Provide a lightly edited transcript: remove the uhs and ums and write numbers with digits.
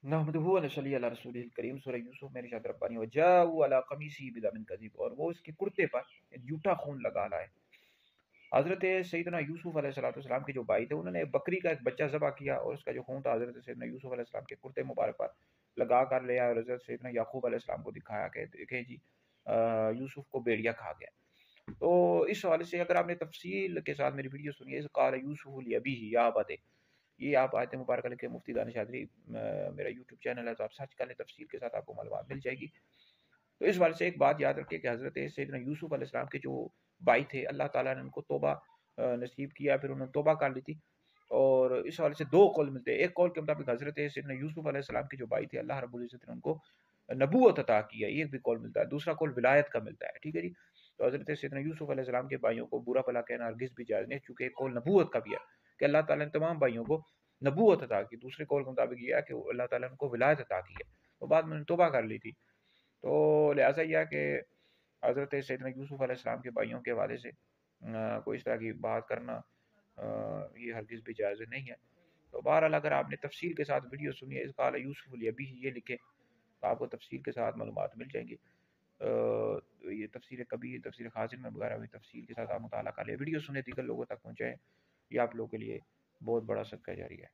نحمدہ و نصلی علی رسول الکریم، سورہ یوسف میں ارشاد ربانی وجاءوا علی قمیصہ بدم کذب، اور وہ اس کے کرتے پر جھوٹا خون لگا لائے۔ حضرت سیدنا یوسف علیہ السلام کے جو بھائی تھے انہوں نے بکری کا ایک بچہ ذبح کیا، اور اس کا جو خون تھا حضرت سیدنا یوسف علیہ السلام کے کرتے مبارک پر لگا کر لیا، اور حضرت سیدنا یعقوب علیہ السلام کو دکھایا کہ دیکھیں جی یوسف کو بیڑیا کھا گیا۔ تو اس حوالے سے اگر آپ نے تفصیل کے ساتھ میری ویڈیو سنی ہے، قال یوسف لابیہ یا ابت، یہ آپ آیت مبارکہ لکھ کے مفتی دانش چادری میرا یوٹیوب چینل ہے، تو آپ سرچ کر لیں، تفصیل کے ساتھ آپ کو معلومات مل جائے گی۔ تو اس حوالے سے ایک بات یاد رکھیے کہ حضرت سیدنا یوسف علیہ السلام کے جو بھائی تھے، اللہ تعالیٰ نے ان کو توبہ نصیب کیا، پھر انہوں نے توبہ کر لی تھی۔ اور اس حوالے سے دو قول ملتے ہیں، ایک قول کے مطابق حضرت سیدنا یوسف علیہ السلام کے جو بھائی تھے اللہ رب العزت نے ان کو نبوت عطا کیا، یہ بھی قول ملتا ہے، دوسرا قول ولایت کا ملتا ہے، ٹھیک ہے جی۔ تو حضرت سیدنا یوسف علیہ السلام کے بھائیوں کو برا بھلا کہنا ہرگز بھی جائز نہیں، چونکہ ایک قول نبوت کا بھی ہے کہ اللہ تعالیٰ نے تمام بھائیوں کو نبوت عطا کی، دوسرے قول کے مطابق یہ ہے کہ اللہ تعالیٰ نے ان کو ولایت عطا کی ہے، تو بعد میں نے توبہ کر لی تھی۔ تو لہٰذا یہ ہے کہ حضرت سیدنا یوسف علیہ السلام کے بھائیوں کے حوالے سے کوئی اس طرح کی بات کرنا یہ ہرگز بھی جائز نہیں ہے۔ تو بہرحال اگر آپ نے تفصیل کے ساتھ ویڈیو سنی ہے، اس قال یوسف لابیہ یہ لکھے تو آپ کو تفصیل کے ساتھ معلومات مل جائیں گی۔ یہ تفسیر کبیر، تفسیر خازن میں وغیرہ بھی تفصیل کے ساتھ آپ مطالعہ کر لیں، ویڈیو سنے دیگر لوگوں تک پہنچائیں، یہ آپ لوگوں کے لیے بہت بڑا صدقہ جاری ہے۔